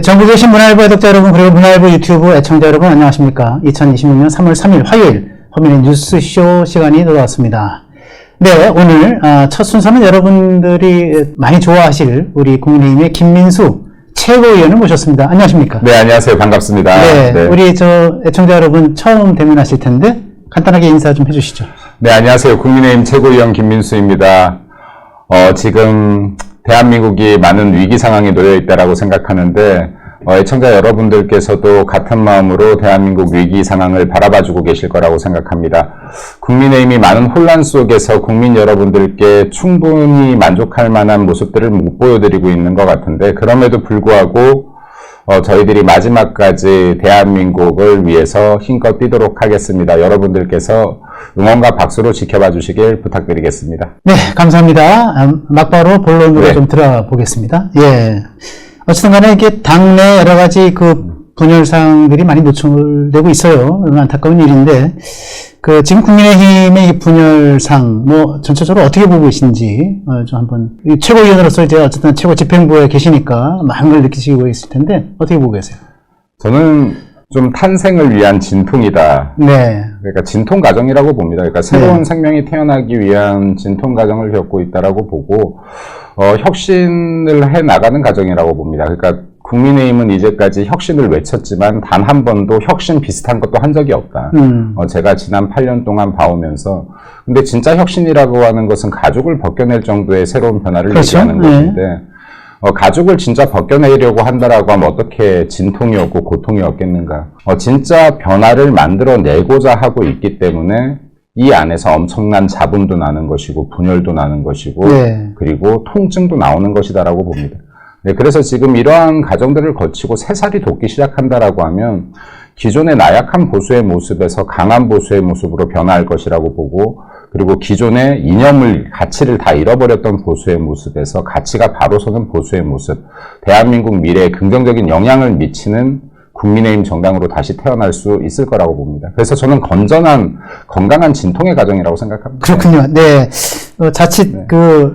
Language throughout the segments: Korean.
네, 전국의 신문화일보 애독자 여러분, 그리고 문화일보 유튜브 애청자 여러분, 안녕하십니까. 2026년 3월 3일 화요일 허민의 뉴스쇼 시간이 돌아왔습니다. 네, 오늘 첫 순서는 여러분들이 많이 좋아하실 우리 국민의힘의 김민수 최고위원을 모셨습니다. 안녕하십니까. 네, 안녕하세요. 반갑습니다. 네, 우리 애청자 여러분 처음 대면하실 텐데 간단하게 인사 좀 해주시죠. 네, 안녕하세요. 국민의힘 최고위원 김민수입니다. 지금 대한민국이 많은 위기 상황에 놓여 있다라고 생각하는데 애청자 여러분들께서도 같은 마음으로 대한민국 위기 상황을 바라봐주고 계실 거라고 생각합니다. 국민의힘이 많은 혼란 속에서 국민 여러분들께 충분히 만족할 만한 모습들을 못 보여드리고 있는 것 같은데, 그럼에도 불구하고 저희들이 마지막까지 대한민국을 위해서 힘껏 뛰도록 하겠습니다. 여러분들께서 응원과 박수로 지켜봐 주시길 부탁드리겠습니다. 네, 감사합니다. 막바로 본론으로 네. 좀 들어보겠습니다. 예. 어쨌든 간에 이게 당내 여러 가지 분열상들이 많이 노출되고 있어요. 안타까운 일인데, 지금 국민의힘의 이 분열상, 전체적으로 어떻게 보고 계신지, 좀 한번, 최고위원으로서 이제 어쨌든 최고 집행부에 계시니까 많은 걸 느끼시고 있을 텐데, 어떻게 보고 계세요? 저는 좀 탄생을 위한 진통이다. 네. 그러니까 진통 과정이라고 봅니다. 그러니까 새로운 생명이 태어나기 위한 진통 과정을 겪고 있다라고 보고, 혁신을 해 나가는 과정이라고 봅니다. 그러니까 국민의힘은 이제까지 혁신을 외쳤지만 단 한 번도 혁신 비슷한 것도 한 적이 없다. 제가 지난 8년 동안 봐오면서, 근데 진짜 혁신이라고 하는 것은 가죽을 벗겨낼 정도의 새로운 변화를 그렇죠? 얘기하는 것인데, 가죽을 진짜 벗겨내려고 한다라고 하면 어떻게 진통이 없고 고통이 없겠는가. 진짜 변화를 만들어내고자 하고 있기 때문에 이 안에서 엄청난 잡음도 나는 것이고 분열도 나는 것이고, 네. 그리고 통증도 나오는 것이다라고 봅니다. 네, 그래서 지금 이러한 과정들을 거치고 새살이 돋기 시작한다라고 하면 기존의 나약한 보수의 모습에서 강한 보수의 모습으로 변화할 것이라고 보고, 그리고 기존의 이념을, 가치를 다 잃어버렸던 보수의 모습에서 가치가 바로 서는 보수의 모습, 대한민국 미래에 긍정적인 영향을 미치는 국민의힘 정당으로 다시 태어날 수 있을 거라고 봅니다. 그래서 저는 건강한 진통의 과정이라고 생각합니다. 그렇군요. 네. 자칫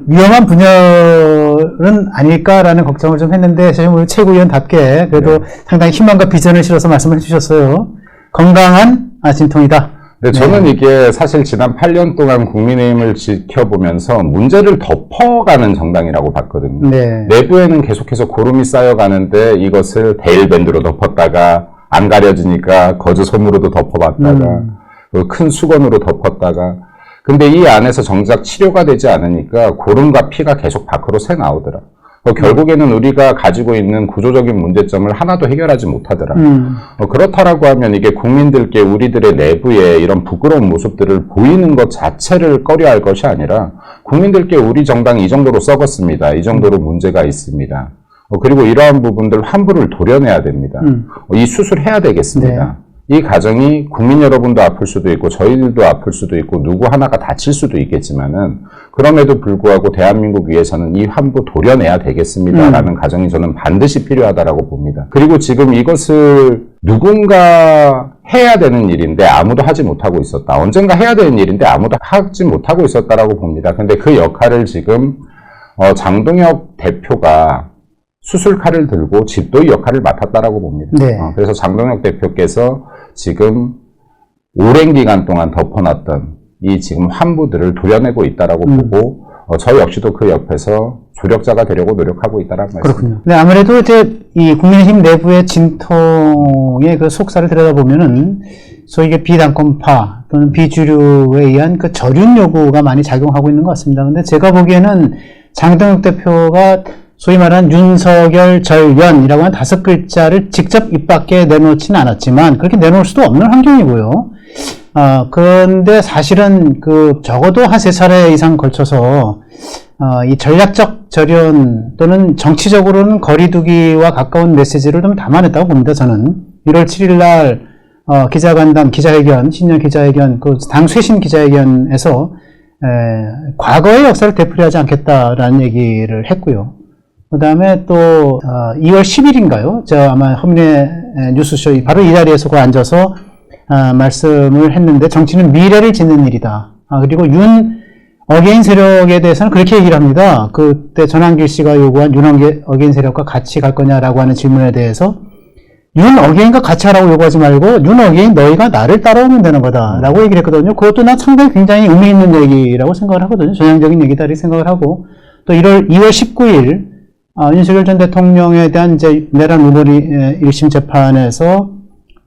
위험한 분열은 아닐까라는 걱정을 좀 했는데, 사실 우리 최고위원답게 그래도 상당히 희망과 비전을 실어서 말씀을 해주셨어요. 건강한 진통이다. 네, 저는 이게 사실 지난 8년 동안 국민의힘을 지켜보면서 문제를 덮어가는 정당이라고 봤거든요. 네. 내부에는 계속해서 고름이 쌓여가는데 이것을 데일밴드로 덮었다가 안 가려지니까 거즈 소무로도 덮어봤다가 큰 수건으로 덮었다가, 근데 이 안에서 정작 치료가 되지 않으니까 고름과 피가 계속 밖으로 새 나오더라. 결국에는 우리가 가지고 있는 구조적인 문제점을 하나도 해결하지 못하더라. 그렇다라고 하면 이게 국민들께 우리들의 내부에 이런 부끄러운 모습들을 보이는 것 자체를 꺼려할 것이 아니라, 국민들께 우리 정당이 이 정도로 썩었습니다. 이 정도로 문제가 있습니다. 그리고 이러한 부분들 환부를 도려내야 됩니다. 이 수술해야 되겠습니다. 네. 이 과정이 국민 여러분도 아플 수도 있고 저희들도 아플 수도 있고 누구 하나가 다칠 수도 있겠지만은, 그럼에도 불구하고 대한민국 위해서는 이 환부 도려내야 되겠습니다라는 과정이 저는 반드시 필요하다라고 봅니다. 그리고 지금 이것을 누군가 해야 되는 일인데 아무도 하지 못하고 있었다. 언젠가 해야 되는 일인데 아무도 하지 못하고 있었다라고 봅니다. 근데 그 역할을 지금 장동혁 대표가 수술칼을 들고 집도의 역할을 맡았다라고 봅니다. 네. 그래서 장동혁 대표께서 지금 오랜 기간 동안 덮어놨던 이 지금 환부들을 도려내고 있다라고 보고, 저 역시도 그 옆에서 조력자가 되려고 노력하고 있다라는 말씀. 그렇군요. 네, 아무래도 이제 이 국민의힘 내부의 진통의 속살을 들여다보면은 소위 비당권파 또는 비주류에 의한 저륜 요구가 많이 작용하고 있는 것 같습니다. 근데 제가 보기에는 장동혁 대표가 소위 말하는 윤석열 절연이라고 하는 5글자를 직접 입 밖에 내놓지는 않았지만 그렇게 내놓을 수도 없는 환경이고요. 그런데 사실은 적어도 한 3차례 이상 걸쳐서 이 전략적 절연 또는 정치적으로는 거리두기와 가까운 메시지를 좀 담아냈다고 봅니다. 저는 1월 7일 날 기자간담, 기자회견, 신년 기자회견, 당 쇄신 기자회견에서 과거의 역사를 되풀이하지 않겠다라는 얘기를 했고요. 그 다음에 또 2월 10일인가요? 아마 허민의 뉴스쇼 바로 이 자리에서 앉아서 말씀을 했는데, 정치는 미래를 짓는 일이다. 그리고 어게인 세력에 대해서는 그렇게 얘기를 합니다. 그때 전한길 씨가 요구한 어게인 세력과 같이 갈 거냐라고 하는 질문에 대해서 어게인과 같이 하라고 요구하지 말고 어게인 너희가 나를 따라오면 되는 거다라고 얘기를 했거든요. 그것도 난 상당히 굉장히 의미 있는 얘기라고 생각을 하거든요. 전향적인 얘기다 이렇게 생각을 하고 또 2월 19일 윤석열 전 대통령에 대한 이제 내란 우물이 1심 재판에서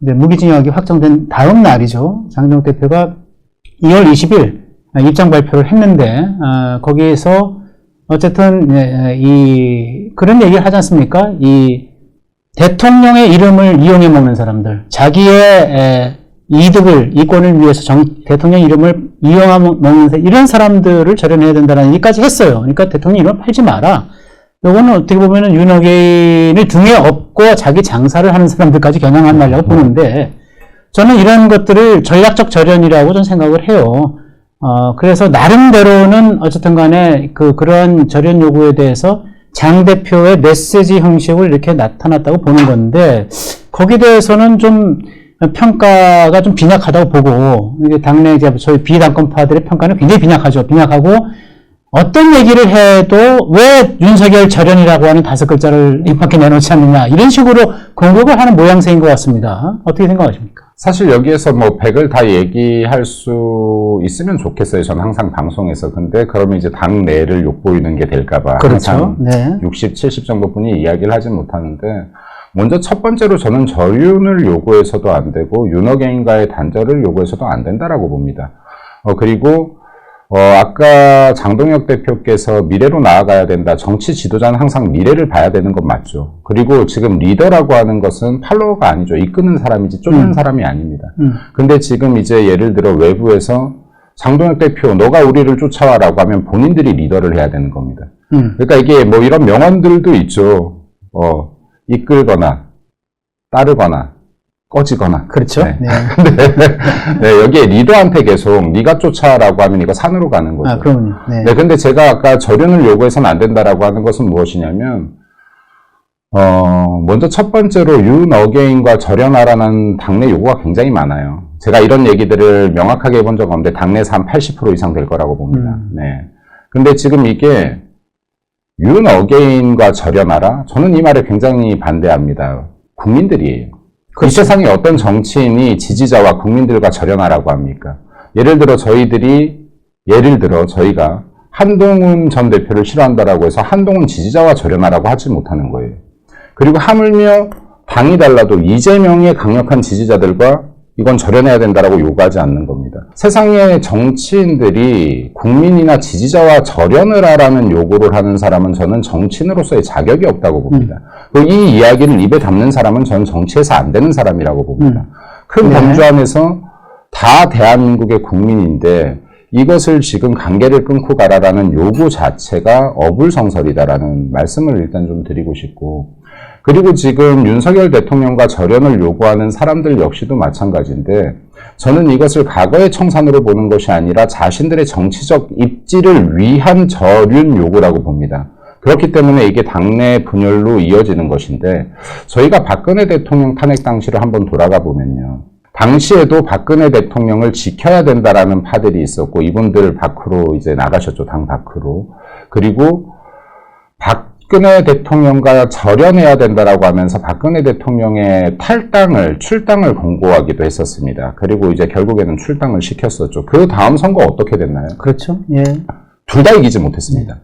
이제 무기징역이 확정된 다음 날이죠. 장동혁 대표가 2월 20일 입장 발표를 했는데 거기에서 어쨌든 그런 얘기를 하지 않습니까? 이 대통령의 이름을 이용해 먹는 사람들, 자기의 이권을 위해서 대통령 이름을 이용해 먹는 이런 사람들을 절연해야 된다는 얘기까지 했어요. 그러니까 대통령 이름을 팔지 마라. 요거는 어떻게 보면은 윤어게인을 등에 업고 자기 장사를 하는 사람들까지 겨냥한 말이라고 보는데 저는 이런 것들을 전략적 절연이라고 좀 생각을 해요. 그래서 나름대로는 어쨌든 간에 그런 절연 요구에 대해서 장 대표의 메시지 형식을 이렇게 나타났다고 보는 건데 거기에 대해서는 좀 평가가 좀 빈약하다고 보고 이게 당내 이제 저희 비당권파들의 평가는 굉장히 빈약하죠. 빈약하고 어떤 얘기를 해도 왜 윤석열 절연이라고 하는 5글자를 입밖에 내놓지 않느냐 이런 식으로 공격을 하는 모양새인 것 같습니다. 어떻게 생각하십니까? 사실 여기에서 뭐 100을 다 얘기할 수 있으면 좋겠어요. 저는 항상 방송에서. 근데 그러면 이제 당내를 욕보이는 게 될까봐. 그렇죠. 네. 60, 70 정도뿐이 이야기를 하진 못하는데 먼저 첫 번째로 저는 절윤을 요구해서도 안 되고 윤어게인과의 단절을 요구해서도 안 된다라고 봅니다. 그리고 아까 장동혁 대표께서 미래로 나아가야 된다. 정치 지도자는 항상 미래를 봐야 되는 건 맞죠. 그리고 지금 리더라고 하는 것은 팔로워가 아니죠. 이끄는 사람이지 쫓는 사람이 아닙니다. 근데 지금 이제 예를 들어 외부에서 장동혁 대표, 너가 우리를 쫓아와라고 하면 본인들이 리더를 해야 되는 겁니다. 그러니까 이게 뭐 이런 명언들도 있죠. 이끌거나, 따르거나, 꺼지거나. 그렇죠. 네. 네. 네, 여기에 리더한테 계속 네가 쫓아라고 하면 이거 산으로 가는 거죠. 그럼요. 네. 네, 근데 제가 아까 절연을 요구해서는 안 된다라고 하는 것은 무엇이냐면, 먼저 첫 번째로 윤어게인과 절연하라는 당내 요구가 굉장히 많아요. 제가 이런 얘기들을 명확하게 해본 적 없는데 당내에서 한 80% 이상 될 거라고 봅니다. 네. 근데 지금 이게 윤어게인과 절연하라? 저는 이 말에 굉장히 반대합니다. 국민들이에요. 이 세상에 어떤 정치인이 지지자와 국민들과 절연하라고 합니까? 예를 들어 저희가 한동훈 전 대표를 싫어한다라고 해서 한동훈 지지자와 절연하라고 하지 못하는 거예요. 그리고 하물며 당이 달라도 이재명의 강력한 지지자들과 이건 절연해야 된다라고 요구하지 않는 겁니다. 세상의 정치인들이 국민이나 지지자와 절연을 하라는 요구를 하는 사람은 저는 정치인으로서의 자격이 없다고 봅니다. 이 이야기를 입에 담는 사람은 저는 정치에서 안 되는 사람이라고 봅니다. 큰 범주 안에서 다 대한민국의 국민인데 이것을 지금 관계를 끊고 가라라는 요구 자체가 어불성설이다라는 말씀을 일단 좀 드리고 싶고, 그리고 지금 윤석열 대통령과 절연을 요구하는 사람들 역시도 마찬가지인데 저는 이것을 과거의 청산으로 보는 것이 아니라 자신들의 정치적 입지를 위한 절윤 요구라고 봅니다. 그렇기 때문에 이게 당내 분열로 이어지는 것인데 저희가 박근혜 대통령 탄핵 당시를 한번 돌아가 보면요. 당시에도 박근혜 대통령을 지켜야 된다라는 파들이 있었고 이분들 밖으로 이제 나가셨죠. 당 밖으로. 그리고 박근혜 대통령과 절연해야 된다라고 하면서 박근혜 대통령의 출당을 권고하기도 했었습니다. 그리고 이제 결국에는 출당을 시켰었죠. 그 다음 선거 어떻게 됐나요? 그렇죠. 예. 둘 다 이기지 못했습니다.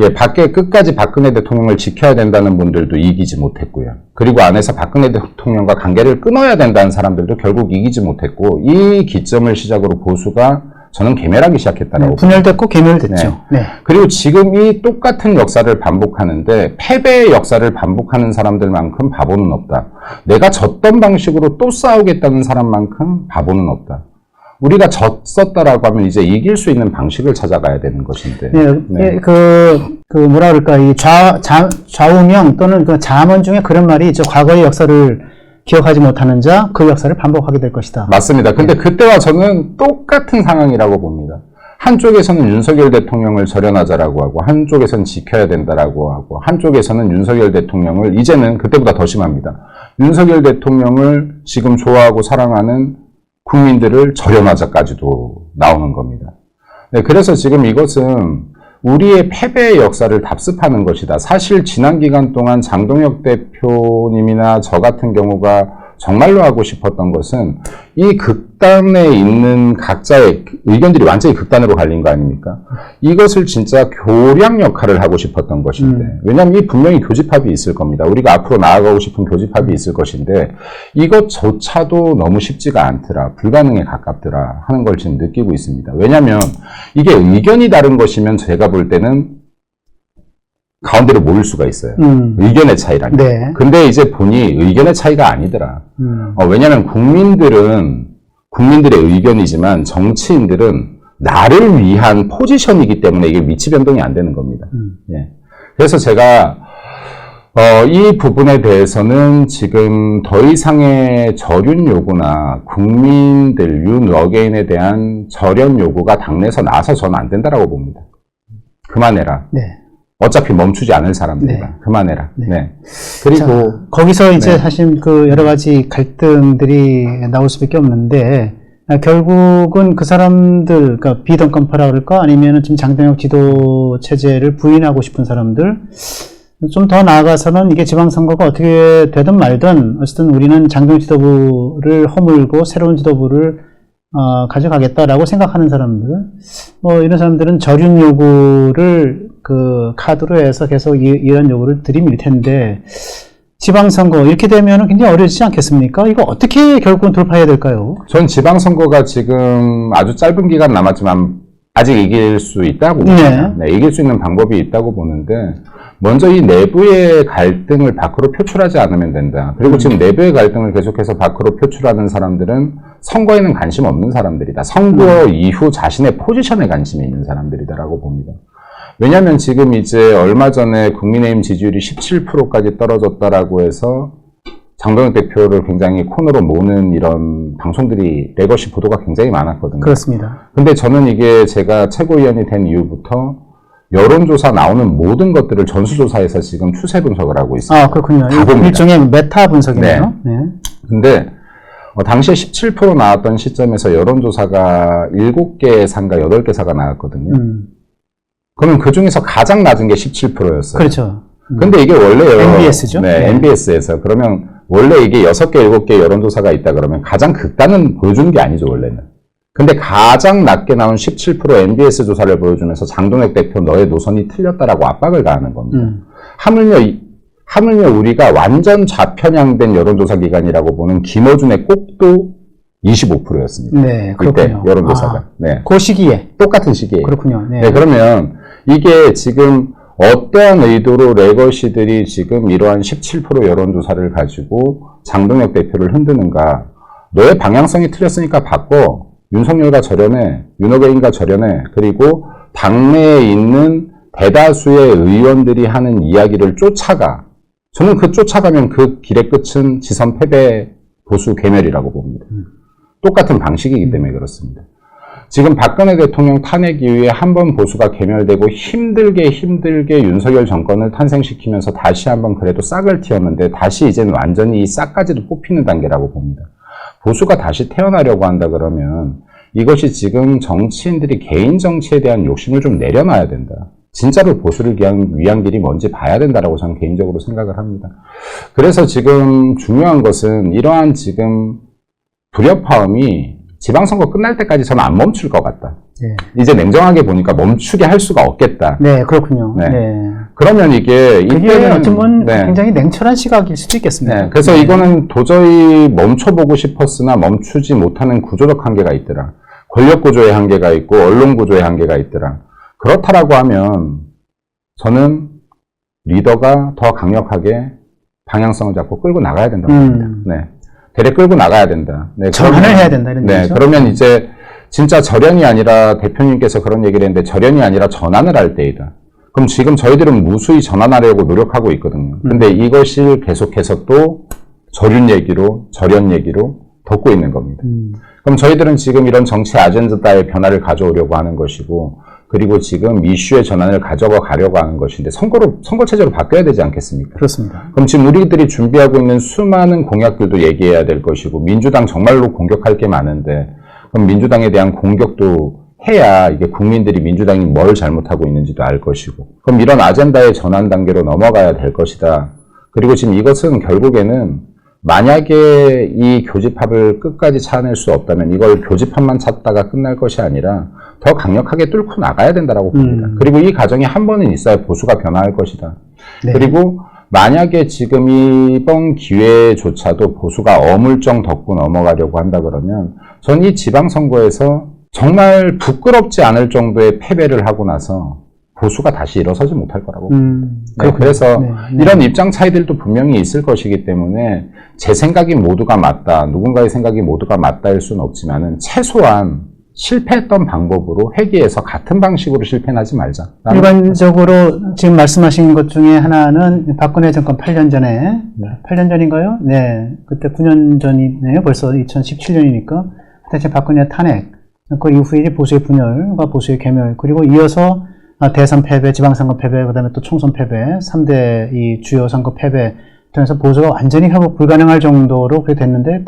예, 밖에 끝까지 박근혜 대통령을 지켜야 된다는 분들도 이기지 못했고요. 그리고 안에서 박근혜 대통령과 관계를 끊어야 된다는 사람들도 결국 이기지 못했고, 이 기점을 시작으로 보수가 저는 괴멸하기 시작했다라고. 분열됐고 괴멸됐죠. 네. 네. 그리고 지금 이 똑같은 역사를 반복하는데 패배의 역사를 반복하는 사람들만큼 바보는 없다. 내가 졌던 방식으로 또 싸우겠다는 사람만큼 바보는 없다. 우리가 졌었다라고 하면 이제 이길 수 있는 방식을 찾아가야 되는 것인데. 네. 뭐라 그럴까, 이 좌우명 또는 그 자문 중에 그런 말이 있죠. 과거의 역사를 기억하지 못하는 자, 그 역사를 반복하게 될 것이다. 맞습니다. 근데 그때와 저는 똑같은 상황이라고 봅니다. 한쪽에서는 윤석열 대통령을 절연하자라고 하고, 한쪽에서는 지켜야 된다라고 하고, 한쪽에서는 윤석열 대통령을, 이제는 그때보다 더 심합니다. 윤석열 대통령을 지금 좋아하고 사랑하는 국민들을 절연하자까지도 나오는 겁니다. 네, 그래서 지금 이것은 우리의 패배의 역사를 답습하는 것이다. 사실 지난 기간 동안 장동혁 대표님이나 저 같은 경우가 정말로 하고 싶었던 것은 이 극단에 있는 각자의 의견들이 완전히 극단으로 갈린 거 아닙니까? 이것을 진짜 교량 역할을 하고 싶었던 것인데, 왜냐하면 이 분명히 교집합이 있을 겁니다. 우리가 앞으로 나아가고 싶은 교집합이 있을 것인데 이것조차도 너무 쉽지가 않더라, 불가능에 가깝더라 하는 걸 지금 느끼고 있습니다. 왜냐하면 이게 의견이 다른 것이면 제가 볼 때는 가운데로 모일 수가 있어요. 의견의 차이라니. 네. 근데 이제 보니 의견의 차이가 아니더라. 왜냐하면 국민들의 의견이지만 정치인들은 나를 위한 포지션이기 때문에 이게 위치 변동이 안 되는 겁니다. 예. 그래서 제가 이 부분에 대해서는 지금 더 이상의 절윤 요구나 국민들, 윤어게인에 대한 절연 요구가 당내에서 나와서 저는 안 된다라고 봅니다. 그만해라. 네. 어차피 멈추지 않을 사람들이다. 네. 그만해라. 네. 네. 그리고 자, 거기서 이제 네. 사실 그 여러 가지 갈등들이 나올 수밖에 없는데, 결국은 그 사람들, 그러니까 비던건파라 그럴까? 아니면은 지금 장동혁 지도 체제를 부인하고 싶은 사람들, 좀 더 나아가서는 이게 지방선거가 어떻게 되든 말든 어쨌든 우리는 장동혁 지도부를 허물고 새로운 지도부를 가져가겠다라고 생각하는 사람들, 이런 사람들은 절윤 요구를 그 카드로 해서 계속 이런 요구를 들이밀 텐데, 지방선거 이렇게 되면 굉장히 어려지지 않겠습니까? 이거 어떻게 결국은 돌파해야 될까요? 전 지방선거가 지금 아주 짧은 기간 남았지만 아직 이길 수 있다고 봅니다. 네, 이길 수 있는 방법이 있다고 보는데, 먼저 이 내부의 갈등을 밖으로 표출하지 않으면 된다. 그리고 지금 내부의 갈등을 계속해서 밖으로 표출하는 사람들은 선거에는 관심 없는 사람들이다. 선거 이후 자신의 포지션에 관심이 있는 사람들이다라고 봅니다. 왜냐하면 지금 이제 얼마 전에 국민의힘 지지율이 17%까지 떨어졌다라고 해서 장동혁 대표를 굉장히 코너로 모는 이런 방송들이 레거시 보도가 굉장히 많았거든요. 그렇습니다. 근데 저는 이게 제가 최고위원이 된 이후부터 여론조사 나오는 모든 것들을 전수조사해서 지금 추세 분석을 하고 있습니다. 그렇군요. 다 봅니다. 일종의 메타 분석이네요. 네. 근데 당시에 17% 나왔던 시점에서 여론조사가 7개 사인가 8개 사가 나왔거든요. 그러면 그 중에서 가장 낮은 게 17%였어요. 그렇죠. 근데 이게 원래요. MBS죠? 네, 네. MBS에서. 그러면 원래 이게 6개, 7개 여론조사가 있다 그러면 가장 극단은 보여주는 게 아니죠, 원래는. 근데 가장 낮게 나온 17% MBS 조사를 보여주면서 장동혁 대표 너의 노선이 틀렸다라고 압박을 가하는 겁니다. 하물며 우리가 완전 좌편향된 여론조사 기관이라고 보는 김어준의 꼭도 25%였습니다. 네, 그때 그렇군요. 여론조사가. 네. 그 시기에. 똑같은 시기에. 그렇군요. 네. 네, 그러면 이게 지금 어떠한 의도로 레거시들이 지금 이러한 17% 여론조사를 가지고 장동혁 대표를 흔드는가. 너의 방향성이 틀렸으니까 바꿔. 윤석열과 절연해, 윤어게인과 절연해, 그리고 당내에 있는 대다수의 의원들이 하는 이야기를 쫓아가. 저는 그 쫓아가면 그 길의 끝은 지선 패배 보수 괴멸이라고 봅니다. 똑같은 방식이기 때문에 그렇습니다. 지금 박근혜 대통령 탄핵 이후에 한 번 보수가 괴멸되고 힘들게 윤석열 정권을 탄생시키면서 다시 한번 그래도 싹을 틔웠는데 다시 이제는 완전히 이 싹까지도 뽑히는 단계라고 봅니다. 보수가 다시 태어나려고 한다 그러면 이것이 지금 정치인들이 개인 정치에 대한 욕심을 좀 내려놔야 된다. 진짜로 보수를 위한 길이 뭔지 봐야 된다라고 저는 개인적으로 생각을 합니다. 그래서 지금 중요한 것은 이러한 지금 불협화음이 지방선거 끝날 때까지 저는 안 멈출 것 같다. 네. 이제 냉정하게 보니까 멈추게 할 수가 없겠다. 네, 그렇군요. 네. 네. 그러면 이게 그게 이때는 어찌 보면 네. 굉장히 냉철한 시각일 수도 있겠습니다. 네, 그래서 이거는 도저히 멈춰보고 싶었으나 멈추지 못하는 구조적 한계가 있더라. 권력 구조의 한계가 있고 언론 구조의 한계가 있더라. 그렇다라고 하면 저는 리더가 더 강력하게 방향성을 잡고 끌고 나가야 된다고 봅니다. 네, 대래 끌고 나가야 된다. 네, 전환을 해야 된다 이런 네, 얘기죠. 그러면 이제 진짜 절연이 아니라 대표님께서 그런 얘기를 했는데 절연이 아니라 전환을 할 때이다. 그럼 지금 저희들은 무수히 전환하려고 노력하고 있거든요. 근데 이것을 계속해서 또 절연 얘기로 덮고 있는 겁니다. 그럼 저희들은 지금 이런 정치 아젠다의 변화를 가져오려고 하는 것이고, 그리고 지금 이슈의 전환을 가져가 가려고 하는 것인데, 선거 체제로 바뀌어야 되지 않겠습니까? 그렇습니다. 그럼 지금 우리들이 준비하고 있는 수많은 공약들도 얘기해야 될 것이고, 민주당 정말로 공격할 게 많은데, 그럼 민주당에 대한 공격도 해야 이게 국민들이 민주당이 뭘 잘못하고 있는지도 알 것이고, 그럼 이런 아젠다의 전환 단계로 넘어가야 될 것이다. 그리고 지금 이것은 결국에는 만약에 이 교집합을 끝까지 차낼 수 없다면 이걸 교집합만 찾다가 끝날 것이 아니라 더 강력하게 뚫고 나가야 된다라고 봅니다. 그리고 이 과정이 한 번은 있어야 보수가 변화할 것이다. 네. 그리고 만약에 지금 이번 기회조차도 보수가 어물쩡 덮고 넘어가려고 한다 그러면 전 이 지방선거에서 정말 부끄럽지 않을 정도의 패배를 하고 나서 보수가 다시 일어서지 못할 거라고 봅니다. 네, 그래서 이런 입장 차이들도 분명히 있을 것이기 때문에 제 생각이 모두가 맞다, 누군가의 생각이 모두가 맞다일 수는 없지만은 최소한 실패했던 방법으로 회귀해서 같은 방식으로 실패하지 말자. 일반적으로 지금 말씀하신 것 중에 하나는 박근혜 정권 8년 전에, 8년 전인가요? 네. 그때 9년 전이네요. 벌써 2017년이니까. 그때 박근혜 탄핵, 그 이후에 이제 보수의 분열과 보수의 괴멸, 그리고 이어서 대선 패배, 지방선거 패배, 그 다음에 또 총선 패배, 3대 이 주요 선거 패배, 통해서 보수가 완전히 회복 불가능할 정도로 그렇게 됐는데,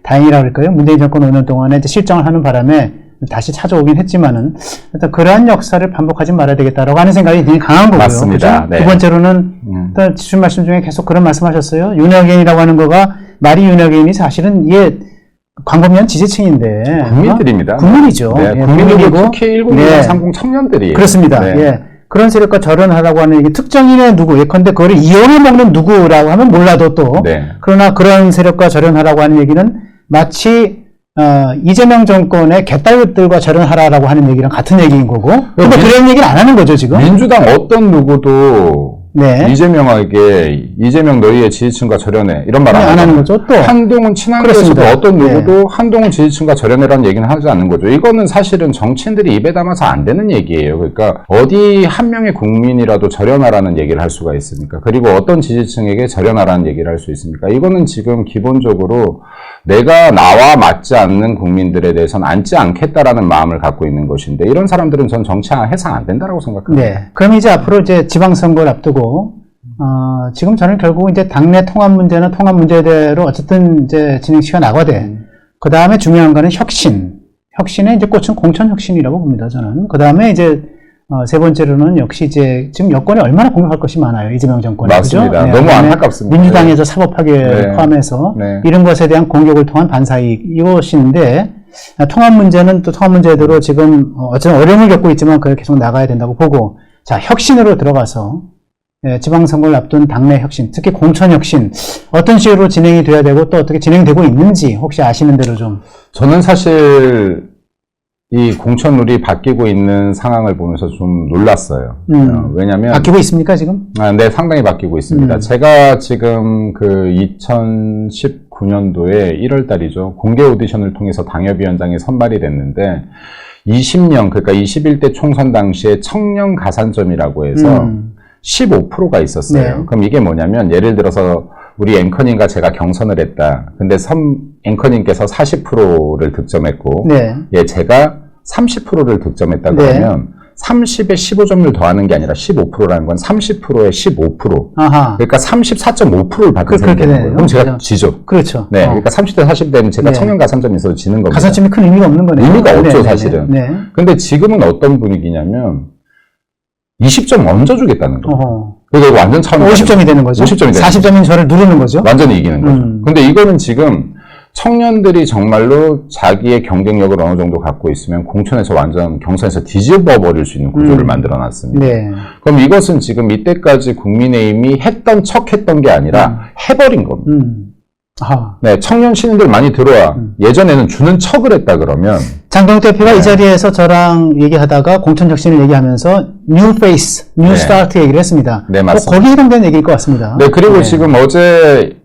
다행이라 그럴까요? 문재인 정권 5년 동안에 이제 실정을 하는 바람에 다시 찾아오긴 했지만은, 일단 그러한 역사를 반복하지 말아야 되겠다라고 하는 생각이 굉장히 강한 거고요. 맞습니다. 그렇죠? 네. 두 번째로는, 일단 지금 말씀 중에 계속 그런 말씀 하셨어요. 윤핵인이라고 하는 거가, 말이 윤핵인이 사실은 이게 광범위한 지지층인데. 국민들입니다. 국민이죠. 네, 예, 국민이고 특히 10, 네. 30 청년들이. 그렇습니다. 네. 예. 그런 세력과 절연하라고 하는 얘기, 특정인의 누구, 예컨대 그거를 이용해 먹는 누구라고 하면 몰라도 또. 네. 그러나 그런 세력과 절연하라고 하는 얘기는 마치, 이재명 정권의 개딸들과 절연하라라고 하는 얘기랑 같은 얘기인 거고. 근데 그런 얘기를 안 하는 거죠, 지금. 민주당 어떤 누구도 네. 이재명 너희의 지지층과 절연해 이런 말 안 하는 거죠. 또 한동훈 친한계에서도 그렇습니다. 어떤 누구도 한동훈 지지층과 절연해라는 얘기는 하지 않는 거죠. 이거는 사실은 정치인들이 입에 담아서 안 되는 얘기예요. 그러니까 어디 한 명의 국민이라도 절연하라는 얘기를 할 수가 있습니까? 그리고 어떤 지지층에게 절연하라는 얘기를 할 수 있습니까? 이거는 지금 기본적으로 내가 나와 맞지 않는 국민들에 대해서는 앉지 않겠다라는 마음을 갖고 있는 것인데, 이런 사람들은 전 정치 해상 안 된다라고 생각합니다. 네. 그럼 이제 앞으로 이제 지방선거를 앞두고, 지금 저는 결국 이제 당내 통합 문제는 통합 문제대로 어쨌든 이제 진행시가 나가되, 그 다음에 중요한 거는 혁신. 혁신의 이제 꽃은 공천 혁신이라고 봅니다, 저는. 그 다음에 이제, 세 번째로는 역시 이제 지금 여권에 얼마나 공격할 것이 많아요, 이재명 정권에. 맞습니다. 그죠? 너무 안타깝습니다. 민주당에서 사법파괴 네. 포함해서 네. 이런 것에 대한 공격을 통한 반사이익, 이것인데, 통합 문제는 또 통합 문제대로 지금 어쨌든 어려움을 겪고 있지만 그걸 계속 나가야 된다고 보고, 자, 혁신으로 들어가서 지방선거를 앞둔 당내 혁신, 특히 공천 혁신 어떤 식으로 진행이 돼야 되고 또 어떻게 진행되고 있는지 혹시 아시는 대로 좀. 저는 사실 이 공천룰이 바뀌고 있는 상황을 보면서 좀 놀랐어요. 왜냐면 바뀌고 있습니까 지금? 네, 상당히 바뀌고 있습니다. 제가 지금 그 2019년도에 1월 달이죠. 공개 오디션을 통해서 당협위원장에 선발이 됐는데 20년, 그러니까 21대 총선 당시에 청년 가산점이라고 해서 15%가 있었어요. 네. 그럼 이게 뭐냐면, 예를 들어서 우리 앵커님과 제가 경선을 했다. 근데 앵커님께서 40%를 득점했고, 네. 예, 제가 30%를 득점했다 그러면 30에 15점을 더하는 게 아니라 15%라는 건 30%에 15%. 아하. 그러니까 34.5%를 받은 셈이 되는 거예요. 그럼 제가 지죠. 그렇죠. 네, 그러니까 30대 40대는 제가 네. 청년 가산점이 있어서 지는 겁니다. 가산점이 큰 의미가 없는 거네요. 의미가 없죠, 네네네. 사실은. 네. 근데 지금은 어떤 분위기냐면 20점 얹어주겠다는 거예요. 어허. 그러니까 이거 완전 차원. 50점이 되는 거죠. 50점이 되는 40점인 저를 누르는 거죠. 완전히 이기는 거죠. 근데 이거는 지금 청년들이 정말로 자기의 경쟁력을 어느 정도 갖고 있으면 공천에서 완전 경선에서 뒤집어 버릴 수 있는 구조를 만들어 놨습니다. 네. 그럼 이것은 지금 이때까지 국민의힘이 했던 척 했던 게 아니라 해버린 겁니다. 아하. 네, 청년 신인들 많이 들어와. 예전에는 주는 척을 했다 그러면. 장동혁 대표가 네. 이 자리에서 저랑 얘기하다가 공천 혁신을 얘기하면서 new face, new 네. start 얘기를 했습니다. 네, 맞습니다. 거기에 해당되는 얘기일 것 같습니다. 네, 그리고 네. 지금 어제,